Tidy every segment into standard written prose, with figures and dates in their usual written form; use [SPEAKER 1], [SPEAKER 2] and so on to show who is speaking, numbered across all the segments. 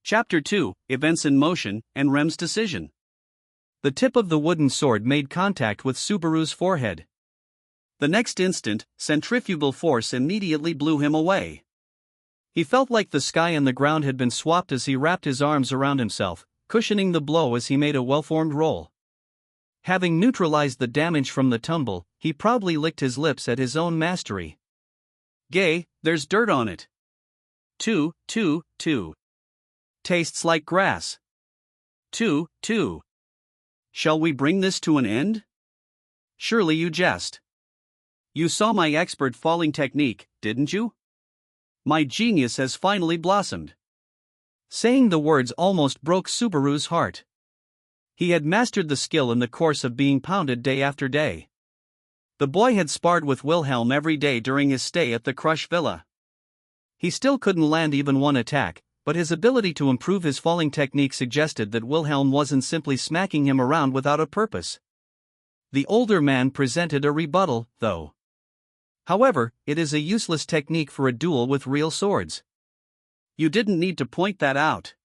[SPEAKER 1] Chapter 2, Events in Motion, and Rem's Decision. The tip of the wooden sword made contact with Subaru's forehead. The next instant, centrifugal force immediately blew him away. He felt like the sky and the ground had been swapped as he wrapped his arms around himself, cushioning the blow as he made a well-formed roll. Having neutralized the damage from the tumble, he proudly licked his lips at his own mastery.
[SPEAKER 2] Gay, there's dirt on it.
[SPEAKER 1] 2.
[SPEAKER 2] Tastes like grass.
[SPEAKER 1] 2.
[SPEAKER 2] Shall we bring this to an end?
[SPEAKER 1] Surely you jest.
[SPEAKER 2] You saw my expert falling technique, didn't you? My genius has finally blossomed.
[SPEAKER 1] Saying the words almost broke Subaru's heart. He had mastered the skill in the course of being pounded day after day. The boy had sparred with Wilhelm every day during his stay at the Crush Villa. He still couldn't land even one attack, but his ability to improve his falling technique suggested that Wilhelm wasn't simply smacking him around without a purpose. The older man presented a rebuttal, though. However, it is a useless technique for a duel with real swords.
[SPEAKER 2] You didn't need to point that out.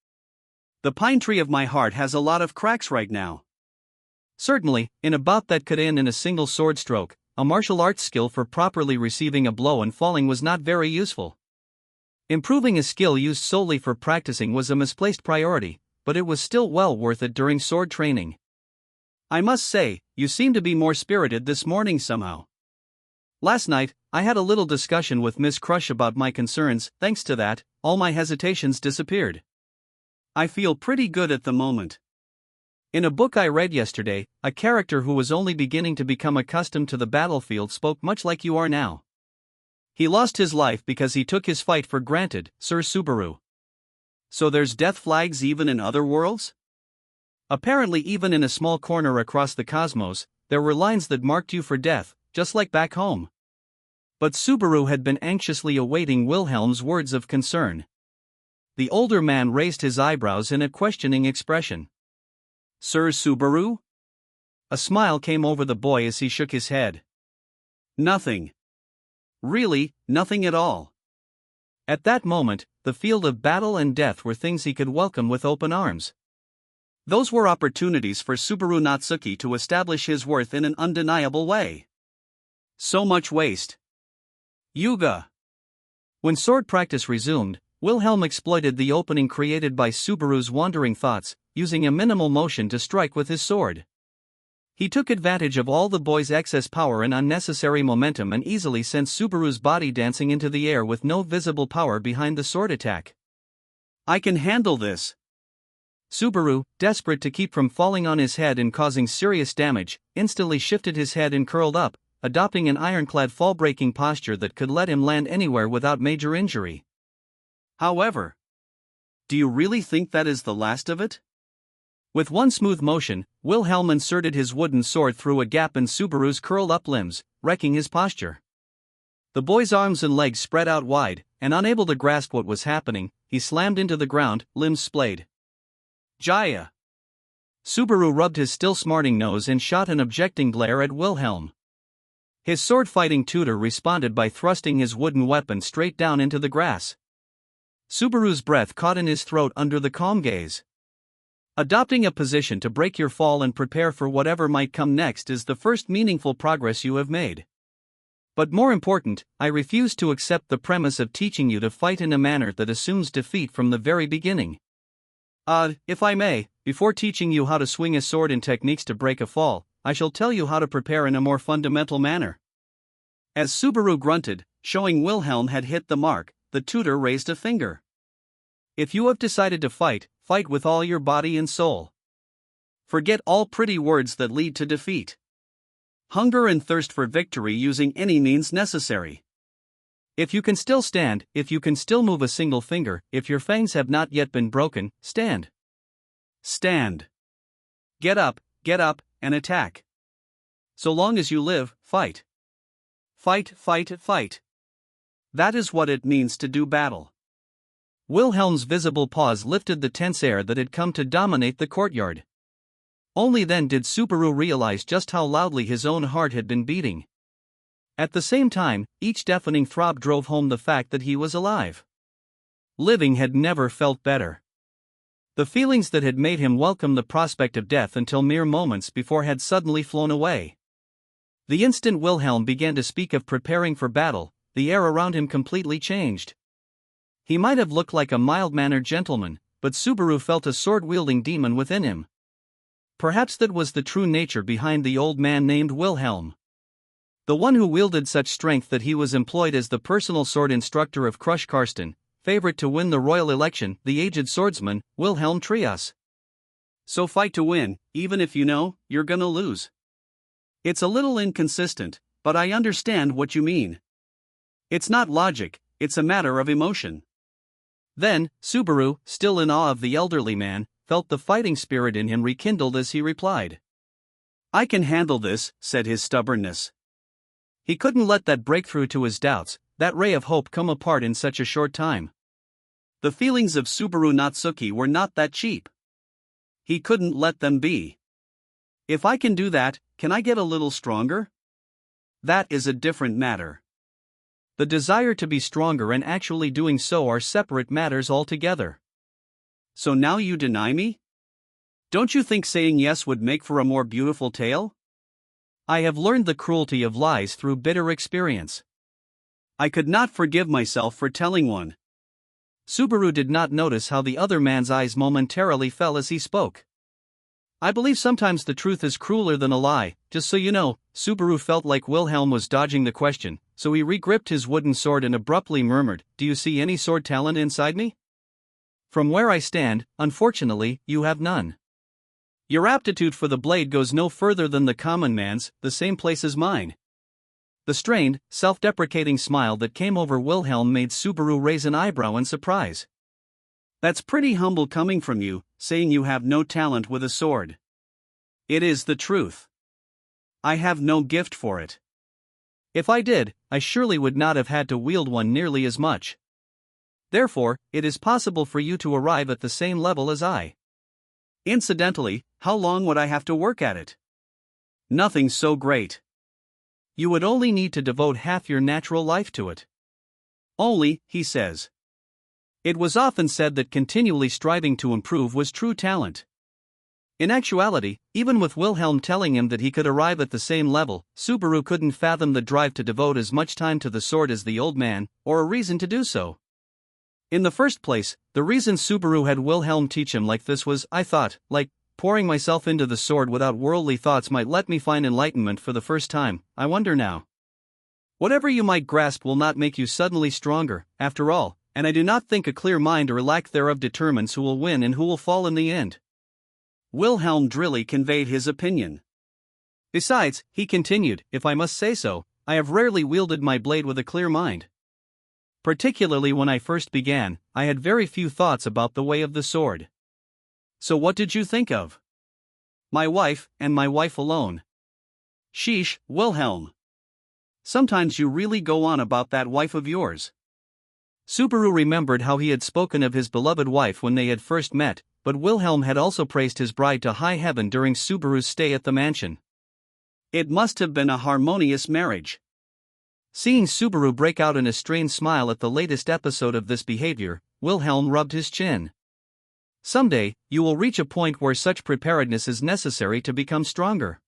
[SPEAKER 2] The pine tree of my heart has a lot of cracks right now.
[SPEAKER 1] Certainly, in a bout that could end in a single sword stroke, a martial arts skill for properly receiving a blow and falling was not very useful. Improving a skill used solely for practicing was a misplaced priority, but it was still well worth it during sword training.
[SPEAKER 2] I must say, you seem to be more spirited this morning somehow.
[SPEAKER 1] Last night, I had a little discussion with Miss Crush about my concerns. Thanks to that, all my hesitations disappeared.
[SPEAKER 2] I feel pretty good at the moment.
[SPEAKER 1] In a book I read yesterday, a character who was only beginning to become accustomed to the battlefield spoke much like you are now. He lost his life because he took his fight for granted, Sir Subaru.
[SPEAKER 2] So there's death flags even in other worlds?
[SPEAKER 1] Apparently, even in a small corner across the cosmos, there were lines that marked you for death, just like back home. But Subaru had been anxiously awaiting Wilhelm's words of concern. The older man raised his eyebrows in a questioning expression.
[SPEAKER 2] Sir Subaru?
[SPEAKER 1] A smile came over the boy as he shook his head.
[SPEAKER 2] Nothing. Really, nothing at all.
[SPEAKER 1] At that moment, the field of battle and death were things he could welcome with open arms.
[SPEAKER 2] Those were opportunities for Subaru Natsuki to establish his worth in an undeniable way. So much waste. Yuga.
[SPEAKER 1] When sword practice resumed, Wilhelm exploited the opening created by Subaru's wandering thoughts, using a minimal motion to strike with his sword. He took advantage of all the boy's excess power and unnecessary momentum and easily sent Subaru's body dancing into the air with no visible power behind the sword attack.
[SPEAKER 2] I can handle this.
[SPEAKER 1] Subaru, desperate to keep from falling on his head and causing serious damage, instantly shifted his head and curled up, adopting an ironclad fall-breaking posture that could let him land anywhere without major injury.
[SPEAKER 2] However, do you really think that is the last of it?
[SPEAKER 1] With one smooth motion, Wilhelm inserted his wooden sword through a gap in Subaru's curled-up limbs, wrecking his posture. The boy's arms and legs spread out wide, and unable to grasp what was happening, he slammed into the ground, limbs splayed.
[SPEAKER 2] Jaya!
[SPEAKER 1] Subaru rubbed his still-smarting nose and shot an objecting glare at Wilhelm. His sword-fighting tutor responded by thrusting his wooden weapon straight down into the grass. Subaru's breath caught in his throat under the calm gaze. Adopting a position to break your fall and prepare for whatever might come next is the first meaningful progress you have made. But more important, I refuse to accept the premise of teaching you to fight in a manner that assumes defeat from the very beginning. If I may, before teaching you how to swing a sword and techniques to break a fall, I shall tell you how to prepare in a more fundamental manner.
[SPEAKER 2] As Subaru grunted, showing Wilhelm had hit the mark, the tutor raised a finger.
[SPEAKER 1] If you have decided to fight, fight with all your body and soul.
[SPEAKER 2] Forget all pretty words that lead to defeat. Hunger and thirst for victory using any means necessary.
[SPEAKER 1] If you can still stand, if you can still move a single finger, if your fangs have not yet been broken, stand.
[SPEAKER 2] Stand. Get up, and attack. So long as you live, fight. Fight. That is what it means to do battle.
[SPEAKER 1] Wilhelm's visible paws lifted the tense air that had come to dominate the courtyard. Only then did Subaru realize just how loudly his own heart had been beating. At the same time, each deafening throb drove home the fact that he was alive. Living had never felt better. The feelings that had made him welcome the prospect of death until mere moments before had suddenly flown away. The instant Wilhelm began to speak of preparing for battle, the air around him completely changed. He might have looked like a mild-mannered gentleman, but Subaru felt a sword-wielding demon within him. Perhaps that was the true nature behind the old man named Wilhelm. The one who wielded such strength that he was employed as the personal sword instructor of Crush Karsten, favorite to win the royal election, the aged swordsman, Wilhelm Trias.
[SPEAKER 2] So fight to win, even if you know you're gonna lose. It's a little inconsistent, but I understand what you mean. It's not logic, it's a matter of emotion.
[SPEAKER 1] Then, Subaru, still in awe of the elderly man, felt the fighting spirit in him rekindled as he replied.
[SPEAKER 2] I can handle this, said his stubbornness.
[SPEAKER 1] He couldn't let that breakthrough to his doubts, that ray of hope, come apart in such a short time.
[SPEAKER 2] The feelings of Subaru Natsuki were not that cheap. He couldn't let them be. If I can do that, can I get a little stronger? That is a different matter.
[SPEAKER 1] The desire to be stronger and actually doing so are separate matters altogether.
[SPEAKER 2] So now you deny me? Don't you think saying yes would make for a more beautiful tale?
[SPEAKER 1] I have learned the cruelty of lies through bitter experience.
[SPEAKER 2] I could not forgive myself for telling one.
[SPEAKER 1] Subaru did not notice how the other man's eyes momentarily fell as he spoke. I believe sometimes the truth is crueler than a lie, just so you know. Subaru felt like Wilhelm was dodging the question, so he regripped his wooden sword and abruptly murmured, Do you see any sword talent inside me? From where I stand, unfortunately, you have none. Your aptitude for the blade goes no further than the common man's, the same place as mine. The strained, self-deprecating smile that came over Wilhelm made Subaru raise an eyebrow in surprise.
[SPEAKER 2] That's pretty humble coming from you, saying you have no talent with a sword. It is the truth. I have no gift for it.
[SPEAKER 1] If I did, I surely would not have had to wield one nearly as much. Therefore, it is possible for you to arrive at the same level as I.
[SPEAKER 2] Incidentally, how long would I have to work at it? Nothing so great.
[SPEAKER 1] You would only need to devote half your natural life to it.
[SPEAKER 2] Only, he says.
[SPEAKER 1] It was often said that continually striving to improve was true talent. In actuality, even with Wilhelm telling him that he could arrive at the same level, Subaru couldn't fathom the drive to devote as much time to the sword as the old man, or a reason to do so. In the first place, the reason Subaru had Wilhelm teach him like this was, I thought, like, pouring myself into the sword without worldly thoughts might let me find enlightenment for the first time. I wonder now. Whatever you might grasp will not make you suddenly stronger, after all, and I do not think a clear mind or lack thereof determines who will win and who will fall in the end.
[SPEAKER 2] Wilhelm drily conveyed his opinion.
[SPEAKER 1] Besides, he continued, if I must say so, I have rarely wielded my blade with a clear mind. Particularly when I first began, I had very few thoughts about the way of the sword.
[SPEAKER 2] So what did you think of?
[SPEAKER 1] My wife, and my wife alone.
[SPEAKER 2] Sheesh, Wilhelm. Sometimes you really go on about that wife of yours.
[SPEAKER 1] Subaru remembered how he had spoken of his beloved wife when they had first met, but Wilhelm had also praised his bride to high heaven during Subaru's stay at the mansion.
[SPEAKER 2] It must have been a harmonious marriage.
[SPEAKER 1] Seeing Subaru break out in a strained smile at the latest episode of this behavior, Wilhelm rubbed his chin. Someday, you will reach a point where such preparedness is necessary to become stronger.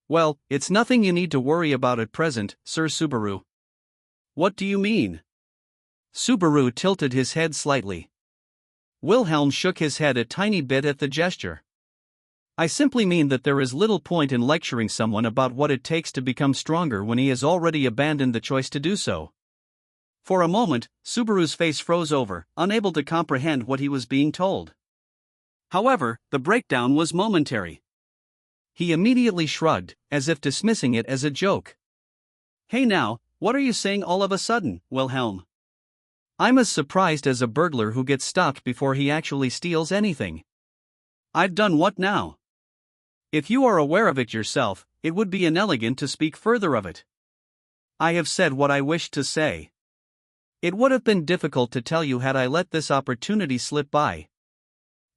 [SPEAKER 1] Well, it's nothing you need to worry about at present, Sir Subaru.
[SPEAKER 2] What do you mean?
[SPEAKER 1] Subaru tilted his head slightly. Wilhelm shook his head a tiny bit at the gesture. I simply mean that there is little point in lecturing someone about what it takes to become stronger when he has already abandoned the choice to do so.
[SPEAKER 2] For a moment, Subaru's face froze over, unable to comprehend what he was being told. However, the breakdown was momentary.
[SPEAKER 1] He immediately shrugged, as if dismissing it as a joke.
[SPEAKER 2] Hey now, what are you saying all of a sudden, Wilhelm?
[SPEAKER 1] I'm as surprised as a burglar who gets stopped before he actually steals anything.
[SPEAKER 2] I've done what now?
[SPEAKER 1] If you are aware of it yourself, it would be inelegant to speak further of it.
[SPEAKER 2] I have said what I wished to say.
[SPEAKER 1] It would have been difficult to tell you had I let this opportunity slip by.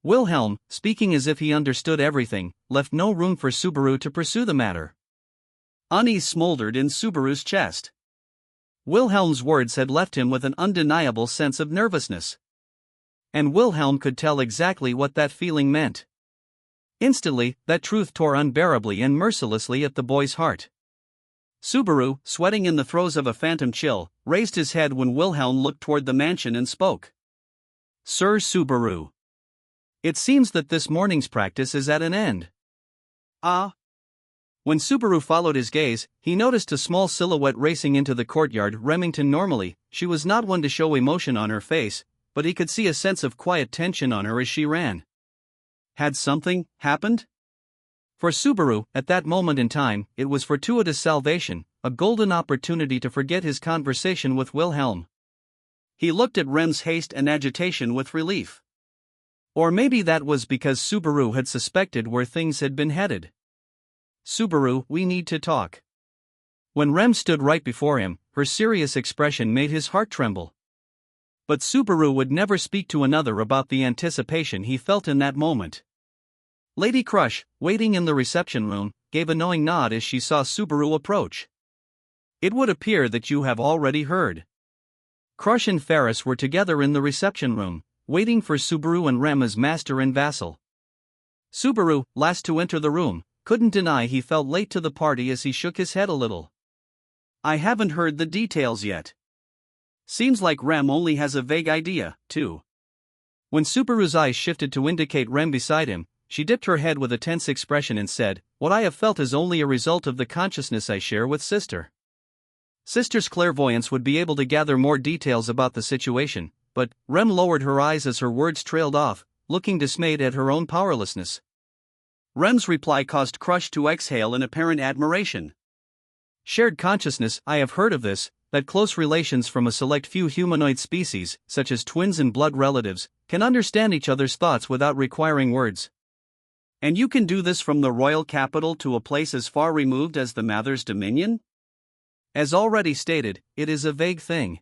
[SPEAKER 1] Wilhelm, speaking as if he understood everything, left no room for Subaru to pursue the matter.
[SPEAKER 2] Unease smoldered in Subaru's chest.
[SPEAKER 1] Wilhelm's words had left him with an undeniable sense of nervousness. And Wilhelm could tell exactly what that feeling meant. Instantly, that truth tore unbearably and mercilessly at the boy's heart. Subaru, sweating in the throes of a phantom chill, raised his head when Wilhelm looked toward the mansion and spoke. "Sir Subaru. It seems that this morning's practice is at an end." "Ah." When Subaru followed his gaze, he noticed a small silhouette racing into the courtyard. Remington. Normally, she was not one to show emotion on her face, but he could see a sense of quiet tension on her as she ran. Had something happened? For Subaru, at that moment in time, it was fortuitous salvation, a golden opportunity to forget his conversation with Wilhelm. He looked at Rem's haste and agitation with relief. Or maybe that was because Subaru had suspected where things had been headed. "Subaru, we need to talk." When Rem stood right before him, her serious expression made his heart tremble. But Subaru would never speak to another about the anticipation he felt in that moment. Lady Crush, waiting in the reception room, gave a knowing nod as she saw Subaru approach. "It would appear that you have already heard." Crush and Ferris were together in the reception room, waiting for Subaru and Rem as master and vassal. Subaru, last to enter the room, couldn't deny he felt late to the party as he shook his head a little. "I haven't heard the details yet. Seems like Rem only has a vague idea, too." When Subaru's eyes shifted to indicate Rem beside him, she dipped her head with a tense expression and said, "What I have felt is only a result of the consciousness I share with Sister." Sister's clairvoyance would be able to gather more details about the situation, but Rem lowered her eyes as her words trailed off, looking dismayed at her own powerlessness. Rem's reply caused Crush to exhale in apparent admiration. "Shared consciousness, I have heard of this, that close relations from a select few humanoid species, such as twins and blood relatives, can understand each other's thoughts without requiring words. And you can do this from the royal capital to a place as far removed as the Mather's dominion? As already stated, it is a vague thing.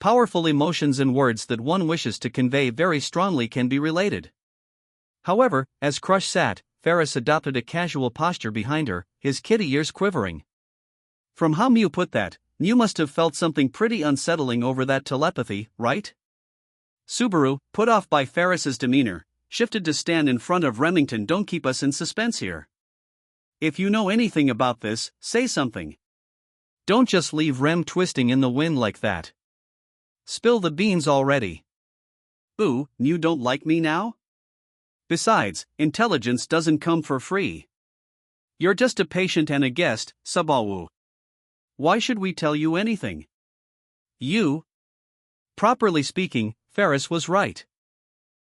[SPEAKER 1] Powerful emotions and words that one wishes to convey very strongly can be related." However, as Crush sat, Ferris adopted a casual posture behind her, his kitty ears quivering. "From how you put that, you must have felt something pretty unsettling over that telepathy, right?" Subaru, put off by Ferris's demeanor, shifted to stand in front of Remington. "Don't keep us in suspense here. If you know anything about this, say something. Don't just leave Rem twisting in the wind like that. Spill the beans already." "Ooh, you don't like me now? Besides, intelligence doesn't come for free. You're just a patient and a guest, Subaru. Why should we tell you anything?" "You?" Properly speaking, Ferris was right.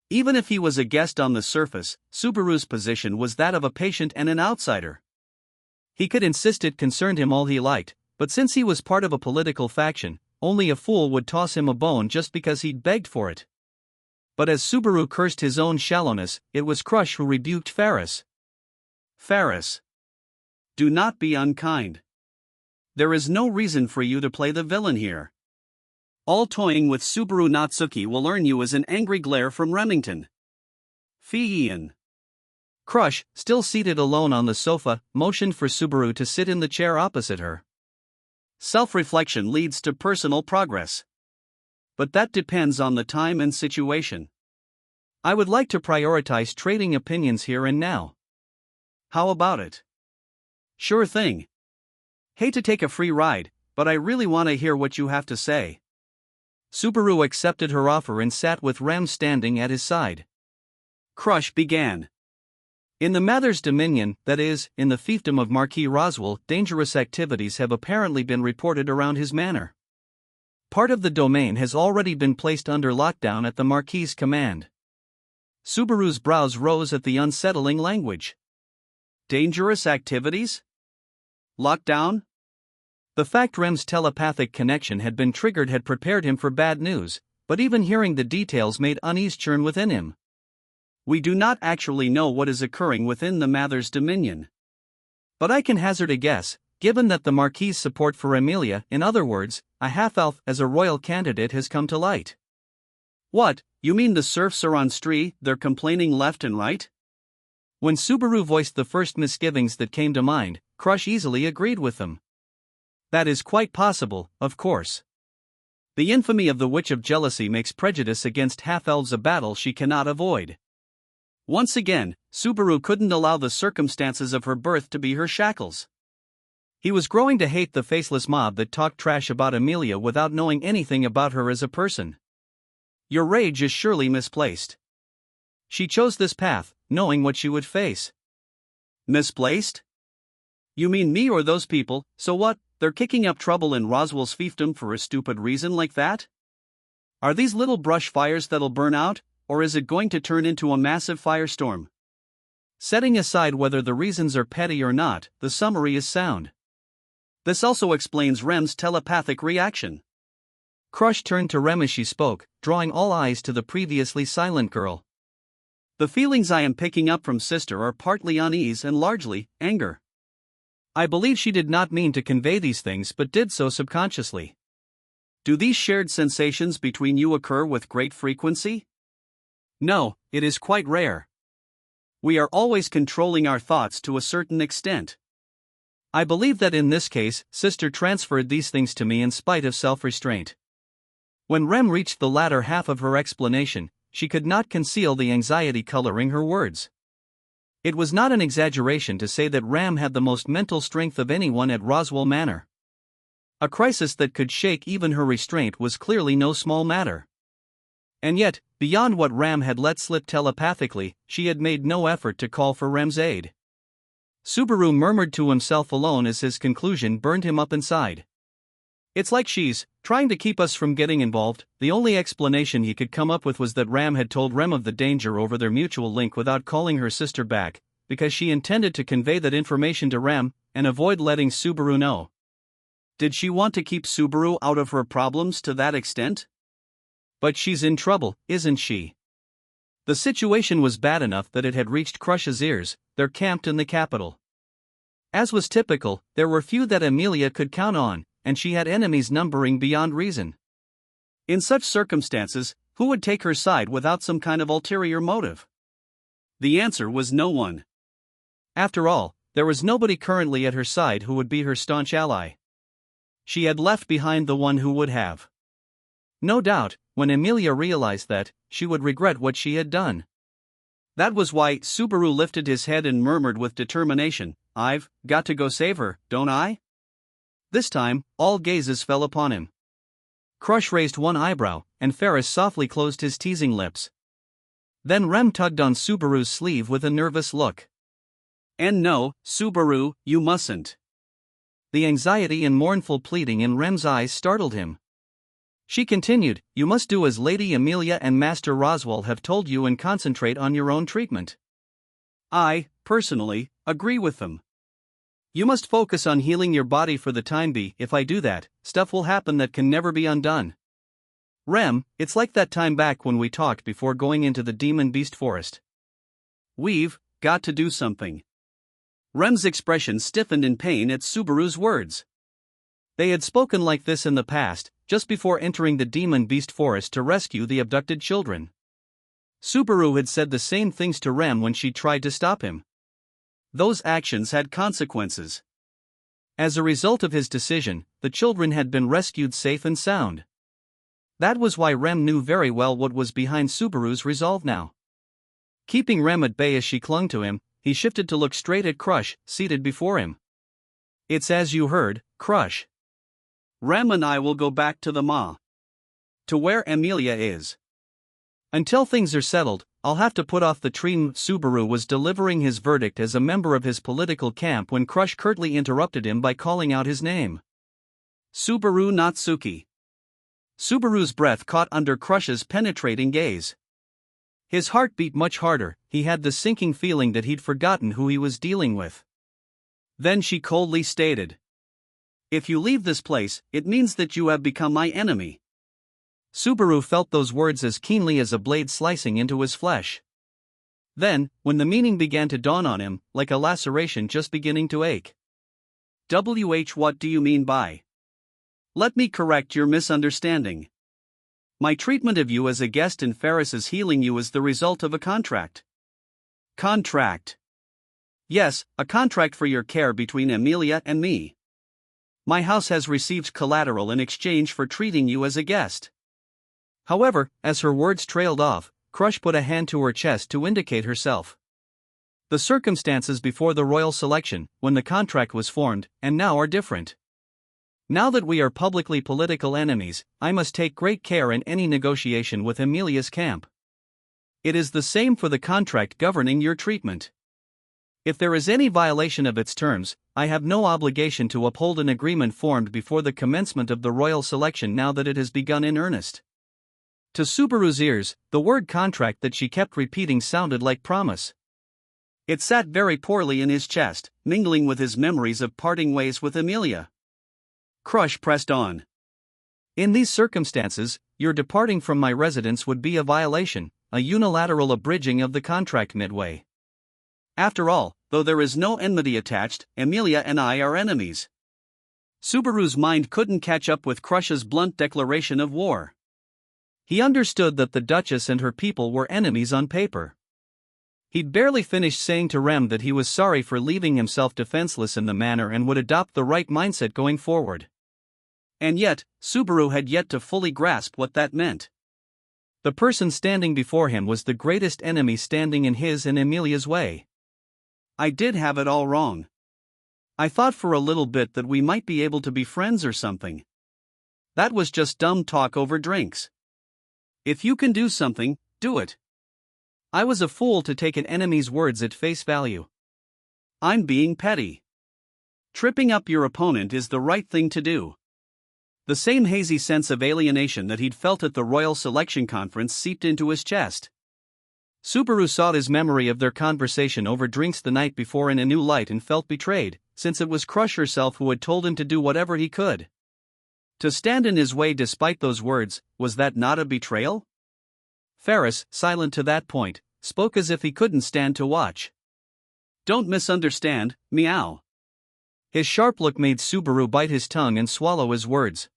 [SPEAKER 1] Even if he was a guest on the surface, Subaru's position was that of a patient and an outsider. He could insist it concerned him all he liked, but since he was part of a political faction, only a fool would toss him a bone just because he'd begged for it. But as Subaru cursed his own shallowness, it was Crush who rebuked Ferris. "Ferris, do not be unkind. There is no reason for you to play the villain here. All toying with Subaru Natsuki will earn you as an angry glare from Remington. Fian." Crush, still seated alone on the sofa, motioned for Subaru to sit in the chair opposite her. "Self-reflection leads to personal progress. But that depends on the time and situation. I would like to prioritize trading opinions here and now. How about it?" "Sure thing. Hate to take a free ride, but I really want to hear what you have to say." Subaru accepted her offer and sat with Rem standing at his side. Crush began. "In the Mather's dominion, that is, in the fiefdom of Marquis Roswell, dangerous activities have apparently been reported around his manor. Part of the domain has already been placed under lockdown at the Marquis's command." Subaru's brows rose at the unsettling language. "Dangerous activities? Lockdown?" The fact Rem's telepathic connection had been triggered had prepared him for bad news, but even hearing the details made unease churn within him. "We do not actually know what is occurring within the Mather's dominion. But I can hazard a guess, given that the Marquis's support for Emilia, in other words, a half-elf as a royal candidate, has come to light." "What, you mean the serfs are on stree, they're complaining left and right?" When Subaru voiced the first misgivings that came to mind, Crush easily agreed with them. "That is quite possible, of course.
[SPEAKER 2] The infamy of the Witch of Jealousy makes prejudice against half-elves a battle she cannot avoid. Once again, Subaru couldn't allow the circumstances of her birth to be her shackles. He was growing to hate the faceless mob that talked trash about Amelia without knowing anything about her as a person. Your rage is surely misplaced. She chose this path, knowing what she would face. Misplaced? You mean me or those people? So what, they're kicking up trouble in Roswell's fiefdom for a stupid reason like that? Are these little brush fires that'll burn out, or is it going to turn into a massive firestorm? Setting aside whether the reasons are petty or not, the summary is sound. This also explains Rem's telepathic reaction.
[SPEAKER 1] Crush turned to Rem as she spoke, drawing all eyes to the previously silent girl.
[SPEAKER 2] The feelings I am picking up from Sister are partly unease and largely anger.
[SPEAKER 1] I believe she did not mean to convey these things but did so subconsciously.
[SPEAKER 2] Do these shared sensations between you occur with great frequency?
[SPEAKER 1] No, it is quite rare.
[SPEAKER 2] We are always controlling our thoughts to a certain extent.
[SPEAKER 1] I believe that in this case, Sister transferred these things to me in spite of self-restraint. When Rem reached the latter half of her explanation, she could not conceal the anxiety coloring her words. It was not an exaggeration to say that Ram had the most mental strength of anyone at Roswell Manor. A crisis that could shake even her restraint was clearly no small matter. And yet, beyond what Ram had let slip telepathically, she had made no effort to call for Rem's aid. Subaru murmured to himself alone as his conclusion burned him up inside. It's like she's trying to keep us from getting involved. The only explanation he could come up with was that Ram had told Rem of the danger over their mutual link without calling her sister back, because she intended to convey that information to Rem and avoid letting Subaru know.
[SPEAKER 2] Did she want to keep Subaru out of her problems to that extent?
[SPEAKER 1] But she's in trouble, isn't she? The situation was bad enough that it had reached Crush's ears. They're camped in the capital. As was typical, there were few that Amelia could count on, and she had enemies numbering beyond reason.
[SPEAKER 2] In such circumstances, who would take her side without some kind of ulterior motive? The answer was no one.
[SPEAKER 1] After all, there was nobody currently at her side who would be her staunch ally. She had left behind the one who would have. No doubt, when Amelia realized that, she would regret what she had done.
[SPEAKER 2] That was why Subaru lifted his head and murmured with determination, "I've got to go save her, don't I?" This time, all gazes fell upon him.
[SPEAKER 1] Crush raised one eyebrow, and Ferris softly closed his teasing lips. Then Rem tugged on Subaru's sleeve with a nervous look.
[SPEAKER 2] "And no, Subaru, you mustn't."
[SPEAKER 1] The anxiety and mournful pleading in Rem's eyes startled him. She continued, "You must do as Lady Amelia and Master Roswell have told you and concentrate on your own treatment."
[SPEAKER 2] "I, personally, agree with them.
[SPEAKER 1] You must focus on healing your body for the time being. If I do that, stuff will happen that can never be undone. Rem, it's like that time back when we talked before going into the demon beast forest.
[SPEAKER 2] We've got to do something." Rem's expression stiffened in pain at Subaru's words.
[SPEAKER 1] They had spoken like this in the past, just before entering the demon beast forest to rescue the abducted children. Subaru had said the same things to Rem when she tried to stop him.
[SPEAKER 2] Those actions had consequences.
[SPEAKER 1] As a result of his decision, the children had been rescued safe and sound. That was why Rem knew very well what was behind Subaru's resolve now. Keeping Rem at bay as she clung to him, he shifted to look straight at Crush, seated before him. "It's as you heard, Crush.
[SPEAKER 2] Rem and I will go back to the Ma. To where Amelia is.
[SPEAKER 1] Until things are settled, I'll have to put off the treatment." Subaru was delivering his verdict as a member of his political camp when Crush curtly interrupted him by calling out his name.
[SPEAKER 2] "Subaru Natsuki."
[SPEAKER 1] Subaru's breath caught under Crush's penetrating gaze. His heart beat much harder. He had the sinking feeling that he'd forgotten who he was dealing with.
[SPEAKER 2] Then she coldly stated, "If you leave this place, it means that you have become my enemy."
[SPEAKER 1] Subaru felt those words as keenly as a blade slicing into his flesh. Then, when the meaning began to dawn on him, like a laceration just beginning to ache.
[SPEAKER 2] What do you mean by? Let me correct your misunderstanding. My treatment of you as a guest in Ferris's healing you is the result of a contract. Contract? Yes, a contract for your care between Amelia and me. My house has received collateral in exchange for treating you as a guest.
[SPEAKER 1] However, as her words trailed off, Crush put a hand to her chest to indicate herself. The circumstances before the royal selection, when the contract was formed, and now are different. Now that we are publicly political enemies, I must take great care in any negotiation with Emilia's camp. It is the same for the contract governing your treatment. If there is any violation of its terms, I have no obligation to uphold an agreement formed before the commencement of the royal selection now that it has begun in earnest. To Subaru's ears, the word contract that she kept repeating sounded like promise. It sat very poorly in his chest, mingling with his memories of parting ways with Emilia. Crush pressed on. In these circumstances, your departing from my residence would be a violation, a unilateral abridging of the contract midway. After all, though there is no enmity attached, Emilia and I are enemies. Subaru's mind couldn't catch up with Crush's blunt declaration of war. He understood that the Duchess and her people were enemies on paper. He'd barely finished saying to Rem that he was sorry for leaving himself defenseless in the manner and would adopt the right mindset going forward. And yet, Subaru had yet to fully grasp what that meant. The person standing before him was the greatest enemy standing in his and Emilia's way. I did have it all wrong. I thought for a little bit that we might be able to be friends or something. That was just dumb talk over drinks. If you can do something, do it. I was a fool to take an enemy's words at face value. I'm being petty. Tripping up your opponent is the right thing to do. The same hazy sense of alienation that he'd felt at the Royal Selection Conference seeped into his chest. Subaru sought his memory of their conversation over drinks the night before in a new light and felt betrayed, since it was Crush herself who had told him to do whatever he could. To stand in his way despite those words, was that not a betrayal? Ferris, silent to that point, spoke as if he couldn't stand to watch. Don't misunderstand, meow. His sharp look made Subaru bite his tongue and swallow his words.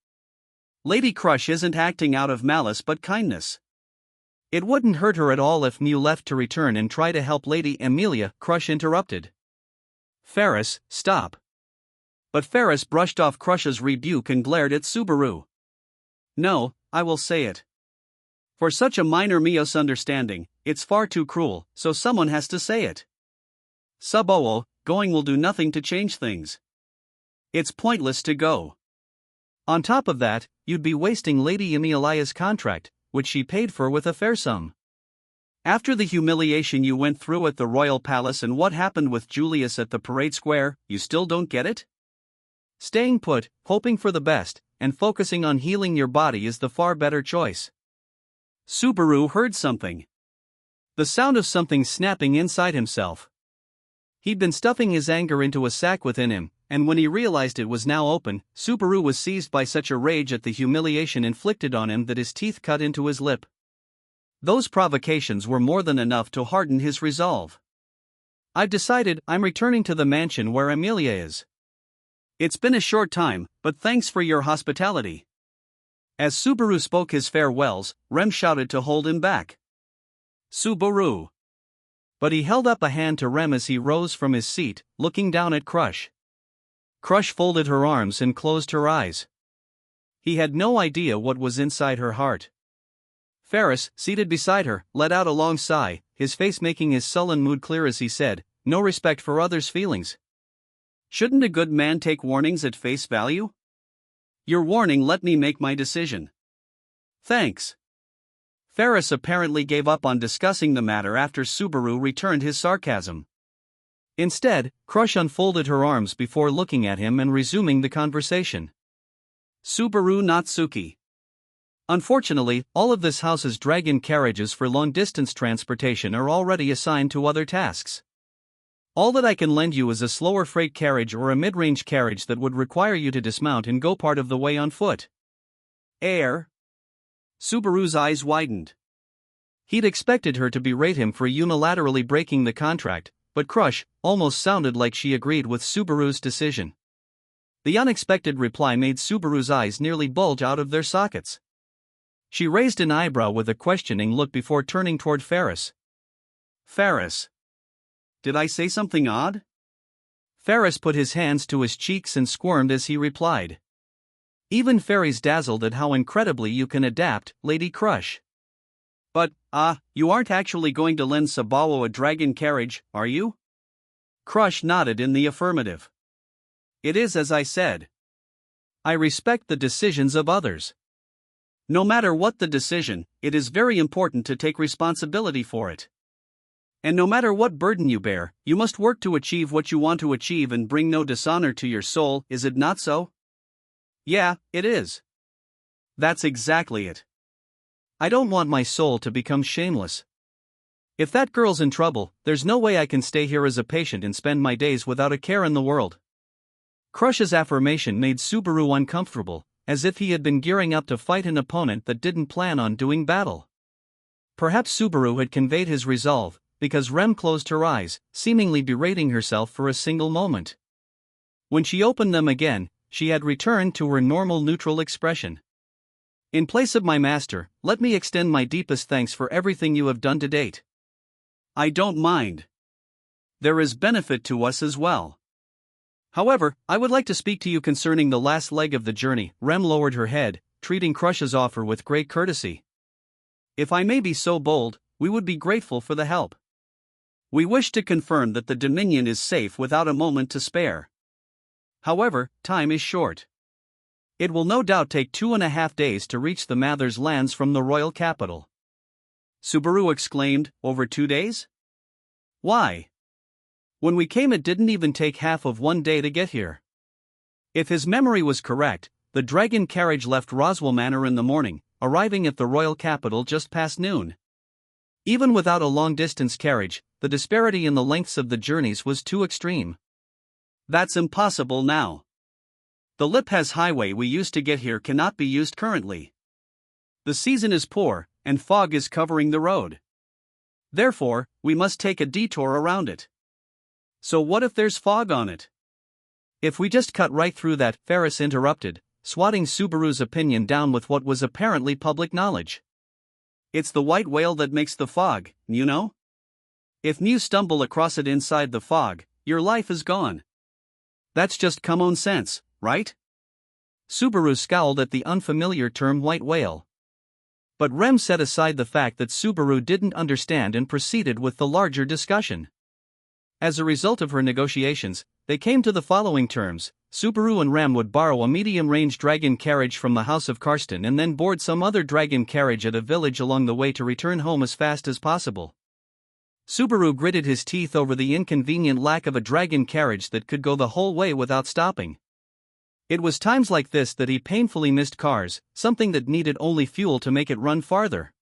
[SPEAKER 1] Lady Crush isn't acting out of malice but kindness. It wouldn't hurt her at all if Mew left to return and try to help Lady Emilia, Crush interrupted. Ferris, stop. But Ferris brushed off Crush's rebuke and glared at Subaru. No, I will say it. For such a minor misunderstanding, it's far too cruel, so someone has to say it. Subaru, going will do nothing to change things. It's pointless to go. On top of that, you'd be wasting Lady Emilia's contract, which she paid for with a fair sum. After the humiliation you went through at the Royal Palace and what happened with Julius at the Parade Square, you still don't get it? Staying put, hoping for the best, and focusing on healing your body is the far better choice. Subaru heard something. The sound of something snapping inside himself. He'd been stuffing his anger into a sack within him, and when he realized it was now open, Subaru was seized by such a rage at the humiliation inflicted on him that his teeth cut into his lip. Those provocations were more than enough to harden his resolve. I've decided I'm returning to the mansion where Emilia is. It's been a short time, but thanks for your hospitality. As Subaru spoke his farewells, Rem shouted to hold him back. Subaru. But he held up a hand to Rem as he rose from his seat, looking down at Crush. Crush folded her arms and closed her eyes. He had no idea what was inside her heart. Ferris, seated beside her, let out a long sigh, his face making his sullen mood clear as he said, "No respect for others' feelings. Shouldn't a good man take warnings at face value? Your warning let me make my decision." Thanks. Ferris apparently gave up on discussing the matter after Subaru returned his sarcasm. Instead, Crush unfolded her arms before looking at him and resuming the conversation. Subaru Natsuki. Unfortunately, all of this house's dragon carriages for long-distance transportation are already assigned to other tasks. All that I can lend you is a slower freight carriage or a mid-range carriage that would require you to dismount and go part of the way on foot. Air. Subaru's eyes widened. He'd expected her to berate him for unilaterally breaking the contract, but Crush almost sounded like she agreed with Subaru's decision. The unexpected reply made Subaru's eyes nearly bulge out of their sockets. She raised an eyebrow with a questioning look before turning toward Ferris. Ferris. Did I say something odd? Ferris put his hands to his cheeks and squirmed as he replied. Even fairies dazzled at how incredibly you can adapt, Lady Crush.
[SPEAKER 2] But, you aren't actually going to lend Subaru a dragon carriage, are you? Crush nodded in the affirmative. It is as I said.
[SPEAKER 1] I respect the decisions of others.
[SPEAKER 2] No matter what the decision, it is very important to take responsibility for it. And no matter what burden you bear, you must work to achieve what you want to achieve and bring no dishonor to your soul, is it not so?
[SPEAKER 1] Yeah, it is.
[SPEAKER 2] That's exactly it.
[SPEAKER 1] I don't want my soul to become shameless. If that girl's in trouble, there's no way I can stay here as a patient and spend my days without a care in the world. Crush's affirmation made Subaru uncomfortable, as if he had been gearing up to fight an opponent that didn't plan on doing battle. Perhaps Subaru had conveyed his resolve, because Rem closed her eyes, seemingly berating herself for a single moment. When she opened them again, she had returned to her normal neutral expression. In place of my master, let me extend my deepest thanks for everything you have done to date.
[SPEAKER 2] I don't mind. There is benefit to us as well.
[SPEAKER 1] However, I would like to speak to you concerning the last leg of the journey. Rem lowered her head, treating Crush's offer with great courtesy.
[SPEAKER 2] If I may be so bold, we would be grateful for the help. We wish to confirm that the Dominion is safe without a moment to spare. However, time is short. It will no doubt take 2.5 days to reach the Mather's lands from the royal capital.
[SPEAKER 1] Subaru exclaimed, over 2 days?
[SPEAKER 2] Why?
[SPEAKER 1] When we came it didn't even take half of 1 day to get here. If his memory was correct, the dragon carriage left Roswell Manor in the morning, arriving at the royal capital just past noon. Even without a long-distance carriage, the disparity in the lengths of the journeys was too extreme.
[SPEAKER 2] That's impossible now. The Liphaz highway we used to get here cannot be used currently. The season is poor, and fog is covering the road. Therefore, we must take a detour around it. So what if there's fog on it?
[SPEAKER 1] If we just cut right through that, Ferris interrupted, swatting Subaru's opinion down with what was apparently public knowledge.
[SPEAKER 2] It's the white whale that makes the fog, you know? If you stumble across it inside the fog, your life is gone. That's just common sense, right?
[SPEAKER 1] Subaru scowled at the unfamiliar term white whale. But Rem set aside the fact that Subaru didn't understand and proceeded with the larger discussion. As a result of her negotiations, they came to the following terms: Subaru and Rem would borrow a medium-range dragon carriage from the House of Karsten and then board some other dragon carriage at a village along the way to return home as fast as possible. Subaru gritted his teeth over the inconvenient lack of a dragon carriage that could go the whole way without stopping. It was times like this that he painfully missed cars, something that needed only fuel to make it run farther.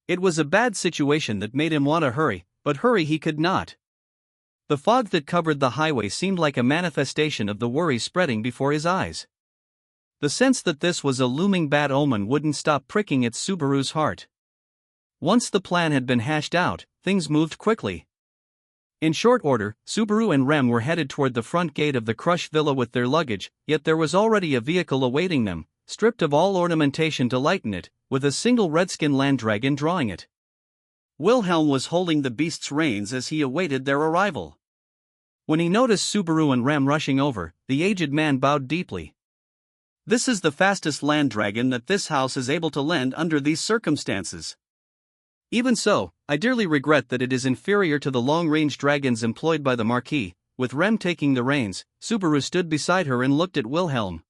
[SPEAKER 1] It was a bad situation that made him want to hurry, but hurry he could not. The fog that covered the highway seemed like a manifestation of the worry spreading before his eyes. The sense that this was a looming bad omen wouldn't stop pricking at Subaru's heart. Once the plan had been hashed out, things moved quickly. In short order, Subaru and Rem were headed toward the front gate of the Crush villa with their luggage, yet there was already a vehicle awaiting them, stripped of all ornamentation to lighten it, with a single redskin land dragon drawing it.
[SPEAKER 2] Wilhelm was holding the beast's reins as he awaited their arrival.
[SPEAKER 1] When he noticed Subaru and Rem rushing over, the aged man bowed deeply.
[SPEAKER 2] This is the fastest land dragon that this house is able to lend under these circumstances.
[SPEAKER 1] Even so, I dearly regret that it is inferior to the long-range dragons employed by the Marquis. With Rem taking the reins, Subaru stood beside her and looked at Wilhelm.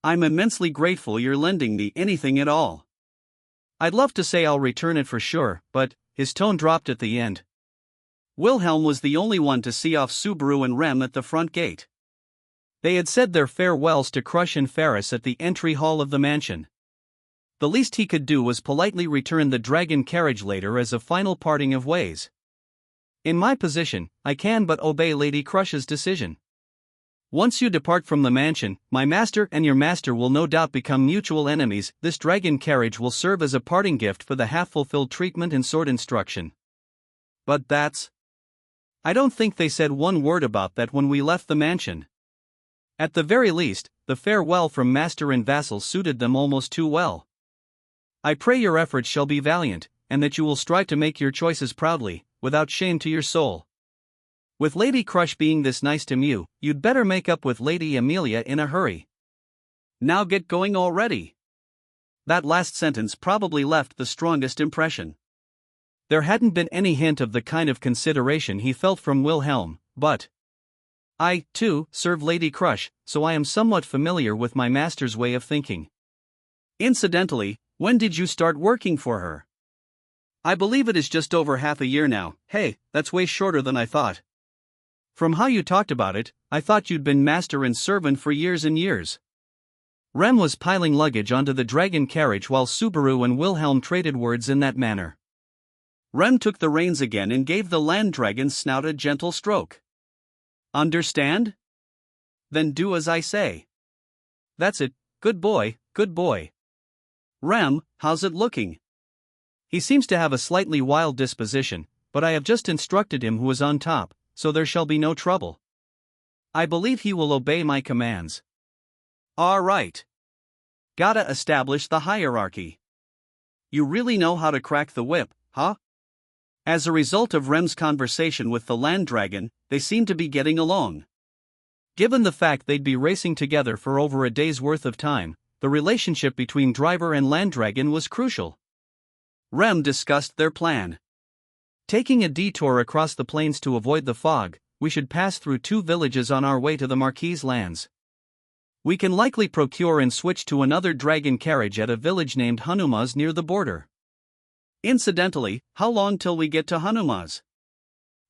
[SPEAKER 2] I'm immensely grateful you're lending me anything at all.
[SPEAKER 1] I'd love to say I'll return it for sure, but, his tone dropped at the end.
[SPEAKER 2] Wilhelm was the only one to see off Subaru and Rem at the front gate.
[SPEAKER 1] They had said their farewells to Crush and Ferris at the entry hall of the mansion. The least he could do was politely return the dragon carriage later as a final parting of ways. In my position, I can but obey Lady Crush's decision. Once you depart from the mansion, my master and your master will no doubt become mutual enemies. This dragon carriage will serve as a parting gift for the half-fulfilled treatment and sword instruction.
[SPEAKER 2] But that's...
[SPEAKER 1] I don't think they said one word about that when we left the mansion. At the very least, the farewell from master and vassal suited them almost too well. I pray your efforts shall be valiant, and that you will strive to make your choices proudly, without shame to your soul. With Lady Crush being this nice to you, you'd better make up with Lady Amelia in a hurry.
[SPEAKER 2] Now get going already. That last sentence probably left the strongest impression.
[SPEAKER 1] There hadn't been any hint of the kind of consideration he felt from Wilhelm, but I, too, serve Lady Crush, so I am somewhat familiar with my master's way of thinking.
[SPEAKER 2] Incidentally, when did you start working for her?
[SPEAKER 1] I believe it is just over half a year now. Hey, that's way shorter than I thought. From how you talked about it, I thought you'd been master and servant for years and years. Rem was piling luggage onto the dragon carriage while Subaru and Wilhelm traded words in that manner.
[SPEAKER 2] Rem took the reins again and gave the land dragon's snout a gentle stroke. Understand? Then do as I say.
[SPEAKER 1] That's it, good boy, good boy.
[SPEAKER 2] Rem, how's it looking?
[SPEAKER 1] He seems to have a slightly wild disposition, but I have just instructed him who is on top, so there shall be no trouble. I believe he will obey my commands.
[SPEAKER 2] All right. Gotta establish the hierarchy. You really know how to crack the whip, huh? As a result of Rem's conversation with the land dragon, they seemed to be getting along.
[SPEAKER 1] Given the fact they'd be racing together for over a day's worth of time, the relationship between driver and land dragon was crucial.
[SPEAKER 2] Rem discussed their plan.
[SPEAKER 1] Taking a detour across the plains to avoid the fog, we should pass through 2 villages on our way to the Marquis' lands. We can likely procure and switch to another dragon carriage at a village named Hanuma's near the border.
[SPEAKER 2] Incidentally, how long till we get to Hanuma's?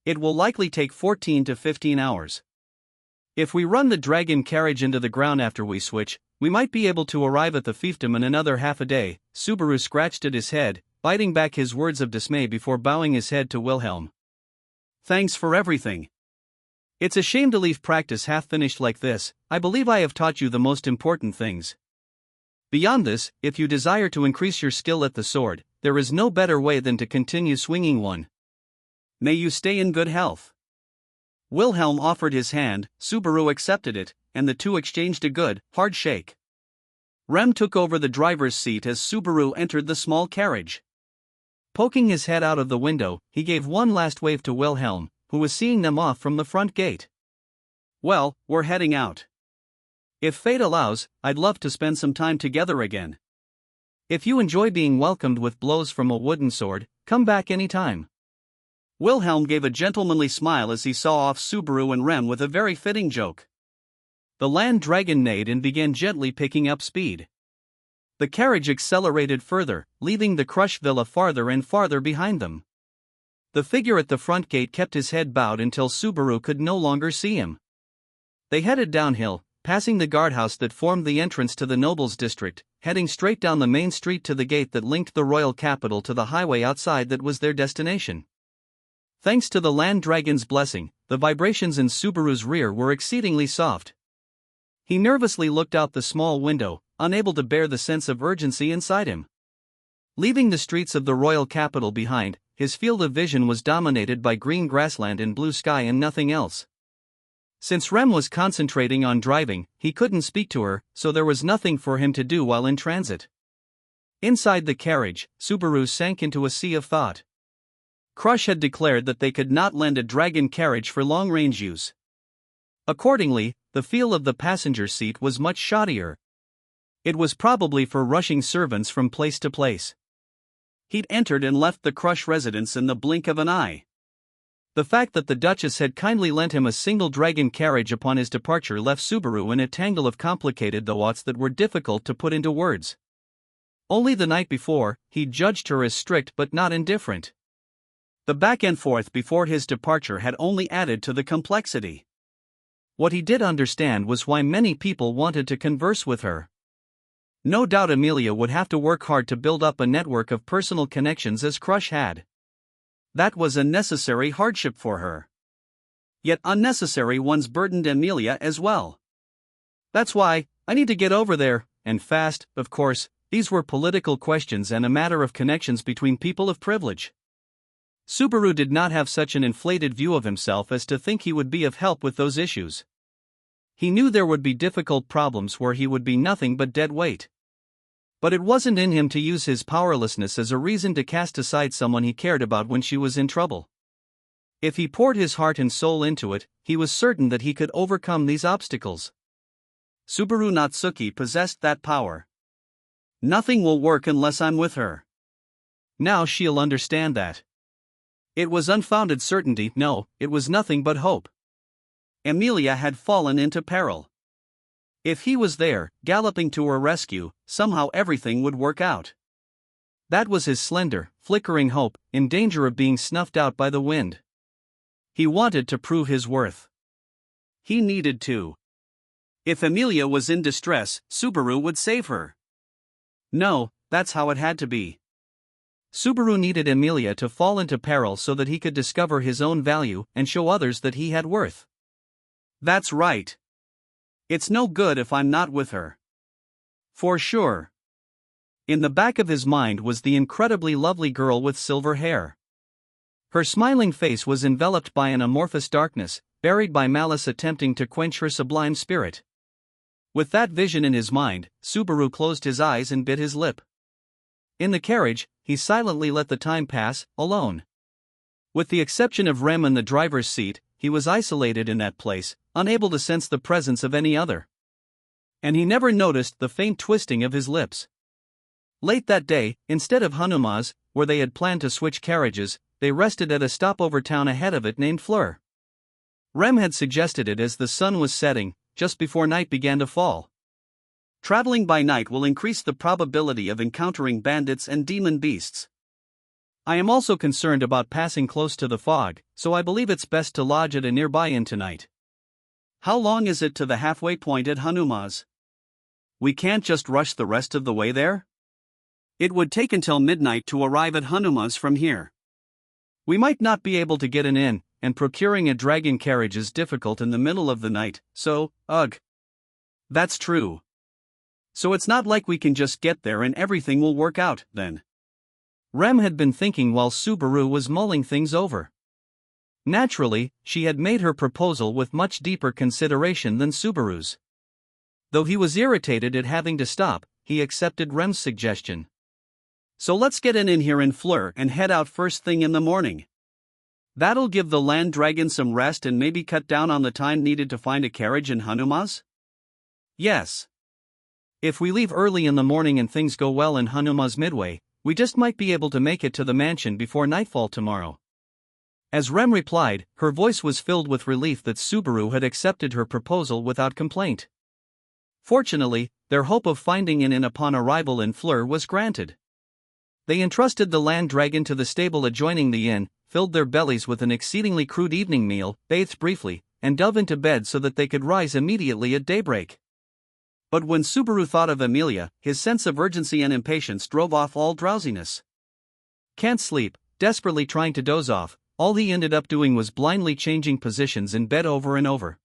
[SPEAKER 1] It will likely take 14 to 15 hours. If we run the dragon carriage into the ground after we switch, we might be able to arrive at the fiefdom in another half a day. Subaru scratched at his head, biting back his words of dismay before bowing his head to Wilhelm.
[SPEAKER 2] Thanks for everything.
[SPEAKER 1] It's a shame to leave practice half finished like this. I believe I have taught you the most important things. Beyond this, if you desire to increase your skill at the sword, there is no better way than to continue swinging one.
[SPEAKER 2] May you stay in good health. Wilhelm offered his hand, Subaru accepted it, and the two exchanged a good, hard shake. Rem took over the driver's seat as Subaru entered the small carriage.
[SPEAKER 1] Poking his head out of the window, he gave one last wave to Wilhelm, who was seeing them off from the front gate.
[SPEAKER 2] Well, we're heading out.
[SPEAKER 1] If fate allows, I'd love to spend some time together again. If you enjoy being welcomed with blows from a wooden sword, come back anytime.
[SPEAKER 2] Wilhelm gave a gentlemanly smile as he saw off Subaru and Rem with a very fitting joke.
[SPEAKER 1] The land dragon neighed and began gently picking up speed. The carriage accelerated further, leaving the Crush Villa farther and farther behind them. The figure at the front gate kept his head bowed until Subaru could no longer see him. They headed downhill, passing the guardhouse that formed the entrance to the nobles' district, heading straight down the main street to the gate that linked the royal capital to the highway outside that was their destination. Thanks to the land dragon's blessing, the vibrations in Subaru's rear were exceedingly soft. He nervously looked out the small window, unable to bear the sense of urgency inside him. Leaving the streets of the royal capital behind, his field of vision was dominated by green grassland and blue sky and nothing else. Since Rem was concentrating on driving, he couldn't speak to her, so there was nothing for him to do while in transit. Inside the carriage, Subaru sank into a sea of thought. Crush had declared that they could not lend a dragon carriage for long-range use. Accordingly, the feel of the passenger seat was much shoddier. It was probably for rushing servants from place to place. He'd entered and left the Crush residence in the blink of an eye. The fact that the Duchess had kindly lent him a single dragon carriage upon his departure left Subaru in a tangle of complicated thoughts that were difficult to put into words. Only the night before, he'd judged her as strict but not indifferent. The back and forth before his departure had only added to the complexity. What he did understand was why many people wanted to converse with her. No doubt Amelia would have to work hard to build up a network of personal connections as Crush had. That was a necessary hardship for her. Yet unnecessary ones burdened Amelia as well. That's why, I need to get over there, and fast. Of course, these were political questions and a matter of connections between people of privilege. Subaru did not have such an inflated view of himself as to think he would be of help with those issues. He knew there would be difficult problems where he would be nothing but dead weight. But it wasn't in him to use his powerlessness as a reason to cast aside someone he cared about when she was in trouble. If he poured his heart and soul into it, he was certain that he could overcome these obstacles.
[SPEAKER 2] Subaru Natsuki possessed that power. Nothing will work unless I'm with her.
[SPEAKER 1] Now she'll understand that.
[SPEAKER 2] It was unfounded certainty, no, it was nothing but hope. Emilia had fallen into peril. If he was there, galloping to her rescue, somehow everything would work out.
[SPEAKER 1] That was his slender, flickering hope, in danger of being snuffed out by the wind.
[SPEAKER 2] He wanted to prove his worth. He needed to. If Emilia was in distress, Subaru would save her. No, that's how it had to be.
[SPEAKER 1] Subaru needed Emilia to fall into peril so that he could discover his own value and show others that he had worth.
[SPEAKER 2] That's right. It's no good if I'm not with her. For sure.
[SPEAKER 1] In the back of his mind was the incredibly lovely girl with silver hair. Her smiling face was enveloped by an amorphous darkness, buried by malice attempting to quench her sublime spirit. With that vision in his mind, Subaru closed his eyes and bit his lip. In the carriage, he silently let the time pass, alone. With the exception of Rem in the driver's seat, he was isolated in that place, unable to sense the presence of any other. And he never noticed the faint twisting of his lips. Late that day, instead of Hanuma's, where they had planned to switch carriages, they rested at a stopover town ahead of it named Fleur. Rem had suggested it as the sun was setting, just before night began to fall.
[SPEAKER 2] Traveling by night will increase the probability of encountering bandits and demon beasts.
[SPEAKER 1] I am also concerned about passing close to the fog, so I believe it's best to lodge at a nearby inn tonight.
[SPEAKER 2] How long is it to the halfway point at Hanuma's? We can't just rush the rest of the way there? It would take until midnight to arrive at Hanuma's from here.
[SPEAKER 1] We might not be able to get an inn, and procuring a dragon carriage is difficult in the middle of the night, so, ugh.
[SPEAKER 2] That's true. So it's not like we can just get there and everything will work out, then.
[SPEAKER 1] Rem had been thinking while Subaru was mulling things over. Naturally, she had made her proposal with much deeper consideration than Subaru's. Though he was irritated at having to stop, he accepted Rem's suggestion.
[SPEAKER 2] So let's get an inn here in Fleur and head out first thing in the morning. That'll give the land dragon some rest and maybe cut down on the time needed to find a carriage in Hanuma's?
[SPEAKER 1] Yes. If we leave early in the morning and things go well in Hanuma's midway, we just might be able to make it to the mansion before nightfall tomorrow. As Rem replied, her voice was filled with relief that Subaru had accepted her proposal without complaint. Fortunately, their hope of finding an inn upon arrival in Fleur was granted. They entrusted the land dragon to the stable adjoining the inn, filled their bellies with an exceedingly crude evening meal, bathed briefly, and dove into bed so that they could rise immediately at daybreak. But when Subaru thought of Emilia, his sense of urgency and impatience drove off all drowsiness. Can't sleep, desperately trying to doze off, all he ended up doing was blindly changing positions in bed over and over.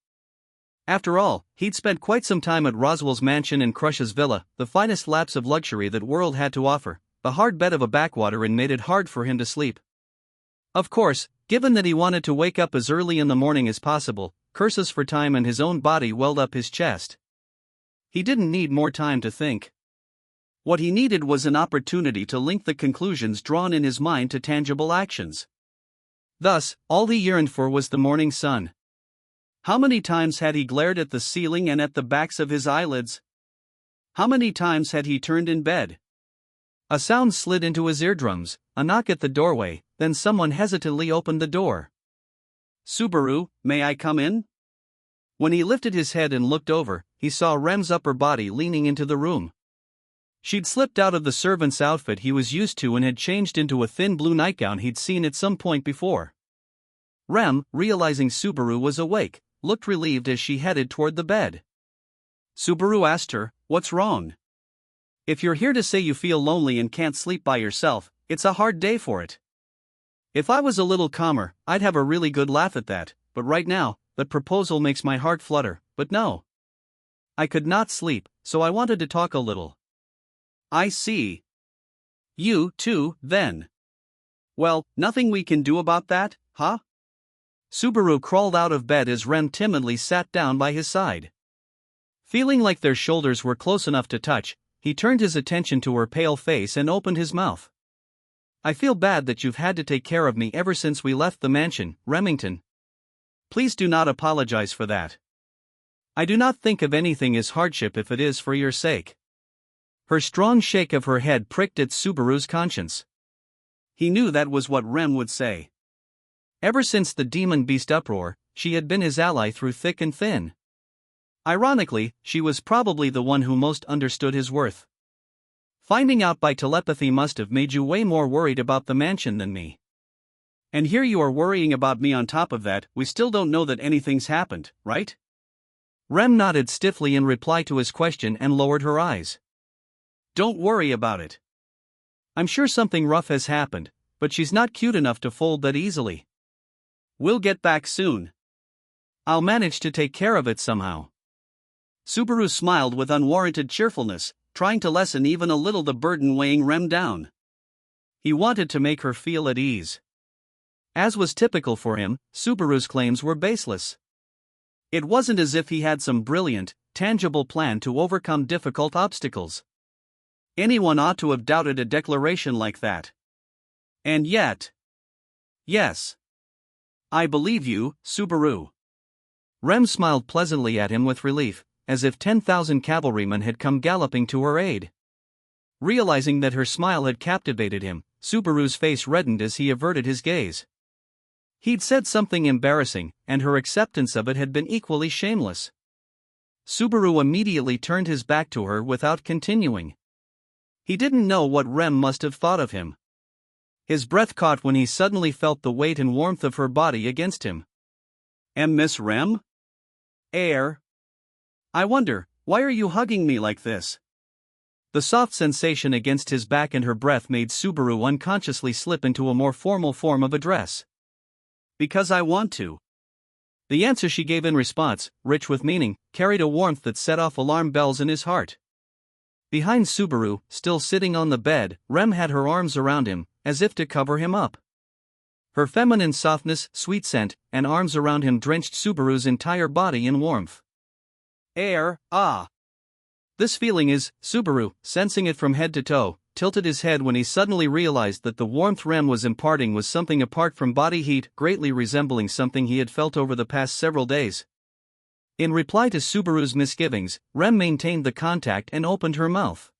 [SPEAKER 1] After all, he'd spent quite some time at Roswell's mansion and Crush's villa, the finest lapse of luxury that world had to offer. The hard bed of a backwater inn made it hard for him to sleep. Of course, given that he wanted to wake up as early in the morning as possible, curses for time and his own body welled up his chest. He didn't need more time to think. What he needed was an opportunity to link the conclusions drawn in his mind to tangible actions. Thus, all he yearned for was the morning sun. How many times had he glared at the ceiling and at the backs of his eyelids? How many times had he turned in bed? A sound slid into his eardrums, a knock at the doorway, then someone hesitantly opened the door.
[SPEAKER 2] Subaru, may I come in?
[SPEAKER 1] When he lifted his head and looked over, he saw Rem's upper body leaning into the room. She'd slipped out of the servant's outfit he was used to and had changed into a thin blue nightgown he'd seen at some point before. Rem, realizing Subaru was awake, looked relieved as she headed toward the bed.
[SPEAKER 2] Subaru asked her, "What's wrong?"
[SPEAKER 1] "If you're here to say you feel lonely and can't sleep by yourself, it's a hard day for it. If I was a little calmer, I'd have a really good laugh at that, but right now, that proposal makes my heart flutter, but no. I could not sleep, so I wanted to talk a little."
[SPEAKER 2] "I see. You, too, then. Well, nothing we can do about that, huh?"
[SPEAKER 1] Subaru crawled out of bed as Rem timidly sat down by his side. Feeling like their shoulders were close enough to touch, he turned his attention to her pale face and opened his mouth. I feel bad that you've had to take care of me ever since we left the mansion, Remington.
[SPEAKER 2] Please do not apologize for that.
[SPEAKER 1] I do not think of anything as hardship if it is for your sake. Her strong shake of her head pricked at Subaru's conscience.
[SPEAKER 2] He knew that was what Rem would say.
[SPEAKER 1] Ever since the demon beast uproar, she had been his ally through thick and thin. Ironically, she was probably the one who most understood his worth. Finding out by telepathy must have made you way more worried about the mansion than me.
[SPEAKER 2] And here you are worrying about me on top of that. We still don't know that anything's happened, right?
[SPEAKER 1] Rem nodded stiffly in reply to his question and lowered her eyes.
[SPEAKER 2] Don't worry about it.
[SPEAKER 1] I'm sure something rough has happened, but she's not cute enough to fold that easily.
[SPEAKER 2] We'll get back soon.
[SPEAKER 1] I'll manage to take care of it somehow.
[SPEAKER 2] Subaru smiled with unwarranted cheerfulness, trying to lessen even a little the burden weighing Rem down.
[SPEAKER 1] He wanted to make her feel at ease. As was typical for him, Subaru's claims were baseless.
[SPEAKER 2] It wasn't as if he had some brilliant, tangible plan to overcome difficult obstacles. Anyone ought to have doubted a declaration like that. And yet... Yes. I believe you, Subaru.
[SPEAKER 1] Rem smiled pleasantly at him with relief, as if 10,000 cavalrymen had come galloping to her aid. Realizing that her smile had captivated him, Subaru's face reddened as he averted his gaze. He'd said something embarrassing, and her acceptance of it had been equally shameless. Subaru immediately turned his back to her without continuing. He didn't know what Rem must have thought of him. His breath caught when he suddenly felt the weight and warmth of her body against him.
[SPEAKER 2] Miss Rem? I wonder, why are you hugging me like this?
[SPEAKER 1] The soft sensation against his back and her breath made Subaru unconsciously slip into a more formal form of address.
[SPEAKER 2] Because I want to.
[SPEAKER 1] The answer she gave in response, rich with meaning, carried a warmth that set off alarm bells in his heart. Behind Subaru, still sitting on the bed, Rem had her arms around him, as if to cover him up. Her feminine softness, sweet scent, and arms around him drenched Subaru's entire body in warmth. This feeling is, Subaru, sensing it from head to toe, tilted his head when he suddenly realized that the warmth Rem was imparting was something apart from body heat, greatly resembling something he had felt over the past several days. In reply to Subaru's misgivings, Rem maintained the contact and opened her mouth.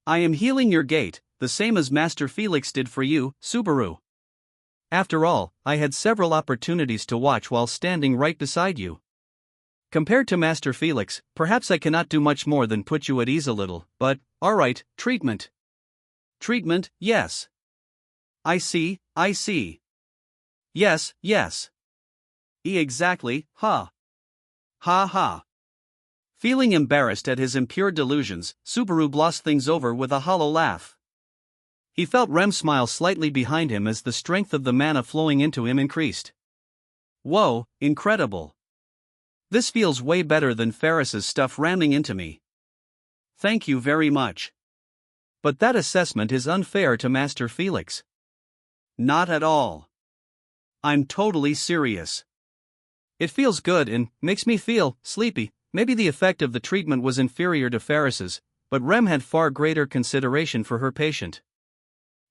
[SPEAKER 2] I am healing your gait, the same as Master Felix did for you, Subaru.
[SPEAKER 1] After all, I had several opportunities to watch while standing right beside you. Compared to Master Felix, perhaps I cannot do much more than put you at ease a little, but, alright, treatment.
[SPEAKER 2] Treatment, yes. I see. Yes. Exactly, ha. Ha ha. Feeling embarrassed at his impure delusions, Subaru glossed things over with a hollow laugh.
[SPEAKER 1] He felt Rem smile slightly behind him as the strength of the mana flowing into him increased.
[SPEAKER 2] Whoa, incredible.
[SPEAKER 1] This feels way better than Ferris's stuff ramming into me.
[SPEAKER 2] Thank you very much.
[SPEAKER 1] But that assessment is unfair to Master Felix.
[SPEAKER 2] Not at all. I'm totally serious.
[SPEAKER 1] It feels good and makes me feel sleepy. Maybe the effect of the treatment was inferior to Ferris's, but Rem had far greater consideration for her patient.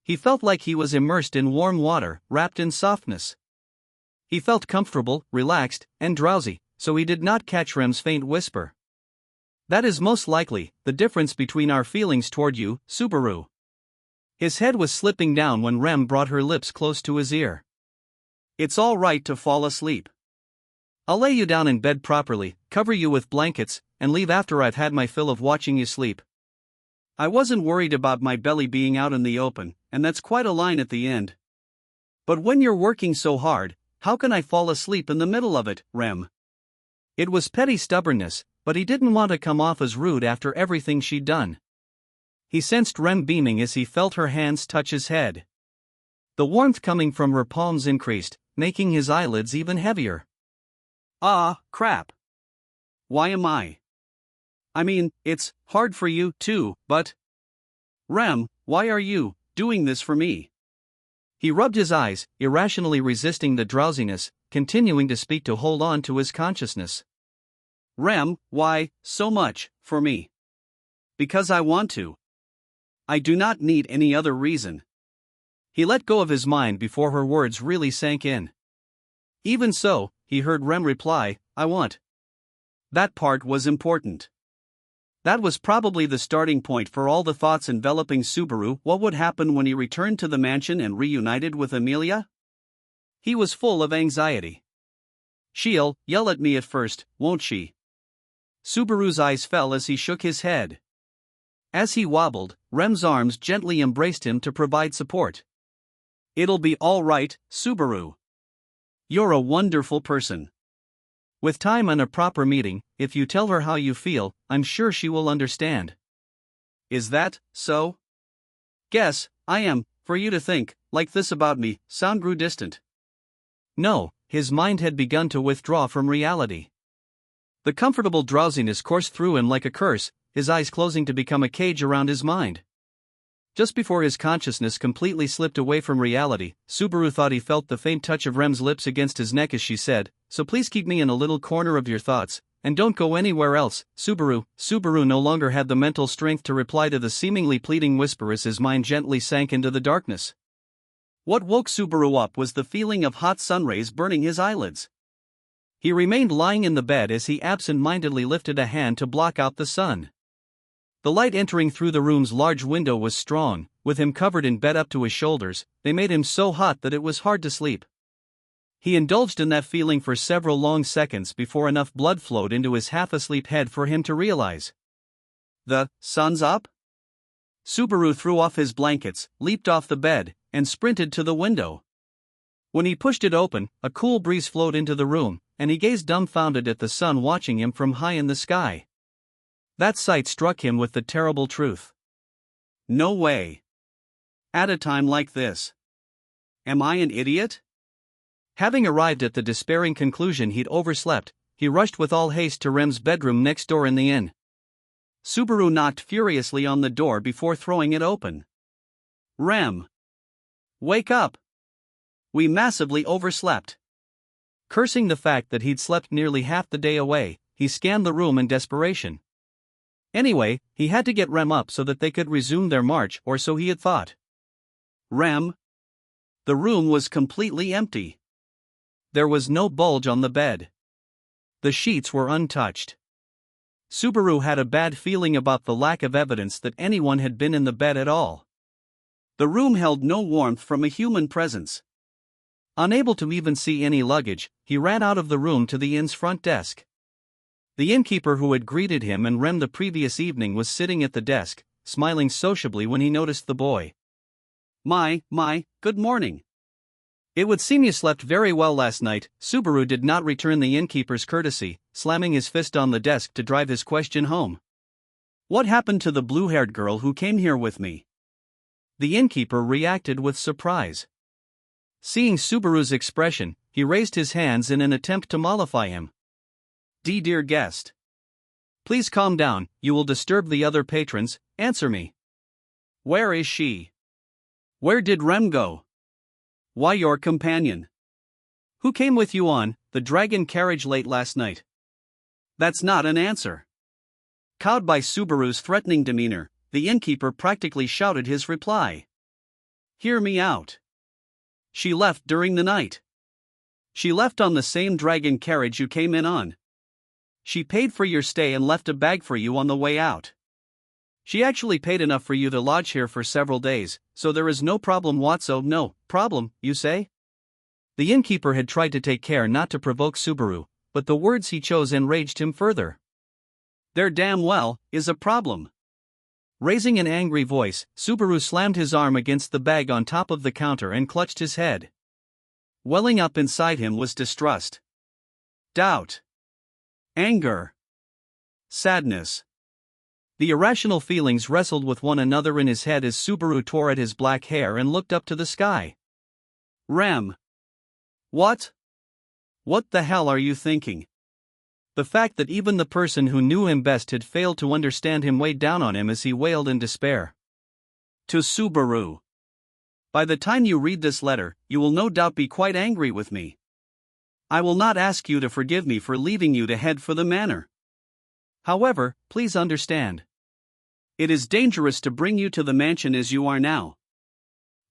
[SPEAKER 1] He felt like he was immersed in warm water, wrapped in softness. He felt comfortable, relaxed, and drowsy, so he did not catch Rem's faint whisper. That is most likely the difference between our feelings toward you, Subaru. His head was slipping down when Rem brought her lips close to his ear.
[SPEAKER 2] It's all right to fall asleep.
[SPEAKER 1] I'll lay you down in bed properly, cover you with blankets, and leave after I've had my fill of watching you sleep.
[SPEAKER 2] I wasn't worried about my belly being out in the open, and that's quite a line at the end. But when you're working so hard, how can I fall asleep in the middle of it, Rem?
[SPEAKER 1] It was petty stubbornness, but he didn't want to come off as rude after everything she'd done. He sensed Rem beaming as he felt her hands touch his head. The warmth coming from her palms increased, making his eyelids even heavier.
[SPEAKER 2] Ah, crap. Why am I? I mean, it's hard for you too, but... Rem, why are you doing this for me?
[SPEAKER 1] He rubbed his eyes, irrationally resisting the drowsiness, continuing to speak to hold on to his consciousness.
[SPEAKER 2] Rem, why so much for me? Because I want to. I do not need any other reason. He let go of his mind before her words really sank in. Even so, he heard Rem reply, I want. That part was important. That was probably the starting point for all the thoughts enveloping Subaru. What would happen when he returned to the mansion and reunited with Amelia? He was full of anxiety. She'll yell at me at first, won't she? Subaru's eyes fell as he shook his head. As he wobbled, Rem's arms gently embraced him to provide support. It'll be all right, Subaru. You're a wonderful person. With time and a proper meeting, if you tell her how you feel, I'm sure she will understand. Is that so? Guess I am. For you to think like this about me, sound grew distant. No, his mind had begun to withdraw from reality. The comfortable drowsiness coursed through him like a curse, his eyes closing to become a cage around his mind. Just before his consciousness completely slipped away from reality, Subaru thought he felt the faint touch of Rem's lips against his neck as she said, so please keep me in a little corner of your thoughts, and don't go anywhere else, Subaru. Subaru no longer had the mental strength to reply to the seemingly pleading whisper as his mind gently sank into the darkness. What woke Subaru up was the feeling of hot sunrays burning his eyelids. He remained lying in the bed as he absent-mindedly lifted a hand to block out the sun. The light entering through the room's large window was strong. With him covered in bed up to his shoulders, they made him so hot that it was hard to sleep. He indulged in that feeling for several long seconds before enough blood flowed into his half-asleep head for him to realize. The sun's up? Subaru threw off his blankets, leaped off the bed, and sprinted to the window. When he pushed it open, a cool breeze flowed into the room, and he gazed dumbfounded at the sun watching him from high in the sky. That sight struck him with the terrible truth. No way. At a time like this. Am I an idiot? Having arrived at the despairing conclusion he'd overslept, he rushed with all haste to Rem's bedroom next door in the inn. Subaru knocked furiously on the door before throwing it open. Rem. Wake up. We massively overslept. Cursing the fact that he'd slept nearly half the day away, he scanned the room in desperation. Anyway, he had to get Rem up so that they could resume their march, or so he had thought. Rem. The room was completely empty. There was no bulge on the bed. The sheets were untouched. Subaru had a bad feeling about the lack of evidence that anyone had been in the bed at all. The room held no warmth from a human presence. Unable to even see any luggage, he ran out of the room to the inn's front desk. The innkeeper who had greeted him and Rem the previous evening was sitting at the desk, smiling sociably when he noticed the boy. My, good morning. It would seem you slept very well last night. Subaru did not return the innkeeper's courtesy, slamming his fist on the desk to drive his question home. What happened to the blue-haired girl who came here with me? The innkeeper reacted with surprise. Seeing Subaru's expression, he raised his hands in an attempt to mollify him. Dear guest. Please calm down, you will disturb the other patrons, answer me. Where is she? Where did Rem go? Why your companion? Who came with you on the dragon carriage late last night? That's not an answer. Cowed by Subaru's threatening demeanor, the innkeeper practically shouted his reply. Hear me out. She left during the night. She left on the same dragon carriage you came in on. She paid for your stay and left a bag for you on the way out. She actually paid enough for you to lodge here for several days, so there is no problem whatsoever. No problem, you say? The innkeeper had tried to take care not to provoke Subaru, but the words he chose enraged him further. There damn well is a problem. Raising an angry voice, Subaru slammed his arm against the bag on top of the counter and clutched his head. Welling up inside him was distrust, doubt, anger, sadness. The irrational feelings wrestled with one another in his head as Subaru tore at his black hair and looked up to the sky. Rem. What? What the hell are you thinking? The fact that even the person who knew him best had failed to understand him weighed down on him as he wailed in despair. To Subaru. By the time you read this letter, you will no doubt be quite angry with me. I will not ask you to forgive me for leaving you to head for the manor. However, please understand. It is dangerous to bring you to the mansion as you are now.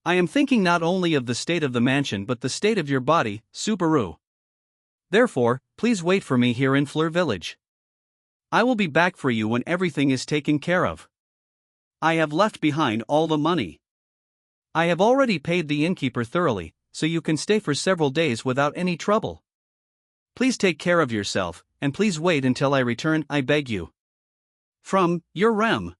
[SPEAKER 1] I am thinking not only of the state of the mansion but the state of your body, Subaru. Therefore, please wait for me here in Fleur Village. I will be back for you when everything is taken care of.
[SPEAKER 2] I have left behind all the money.
[SPEAKER 1] I have already paid the innkeeper thoroughly, so you can stay for several days without any trouble. Please take care of yourself, and please wait until I return, I beg you.
[SPEAKER 2] From, your Rem.